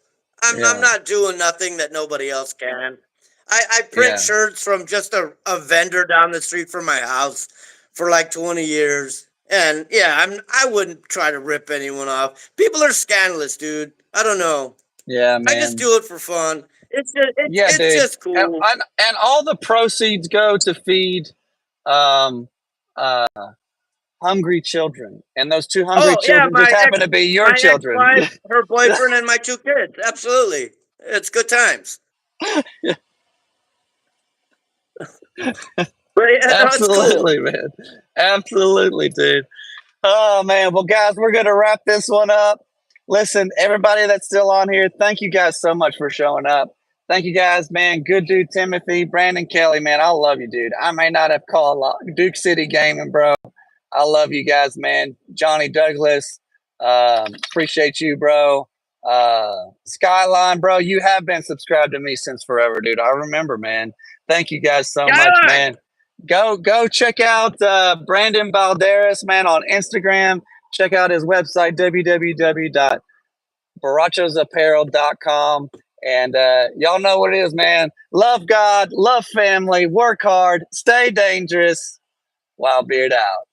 I'm Yeah. not doing nothing that nobody else can. I print Yeah. shirts from just a vendor down the street from my house for like 20 years. And yeah, I wouldn't try to rip anyone off. People are scandalous, dude. I don't know. Yeah, I just man. do it for fun. Yeah, It's dude. just And, cool. and all the proceeds go to feed um uh hungry children. And those two hungry Oh yeah, children just happen to be your my children. ex-wife, her boyfriend, and my two kids. Absolutely, it's good times. But yeah, no, it's cool. Absolutely, man. Absolutely, dude. Oh man. Well, guys, we're gonna wrap this one up. Listen, everybody that's still on here, thank you guys so much for showing up. Thank you guys, man. Good dude, Timothy, Brandon Kelly, man. I love you, dude. I may not have called Duke City Gaming, bro. I love you guys, man. Johnny Douglas, appreciate you, bro. Skyline, bro, you have been subscribed to me since forever, dude. I remember, man. Thank you guys so much, Skyline. man. Go check out Brandon Balderas, man, on Instagram. Check out his website, www.barachosapparel.com. And y'all know what it is, man. Love God, love family, work hard, stay dangerous. Wild Beard out.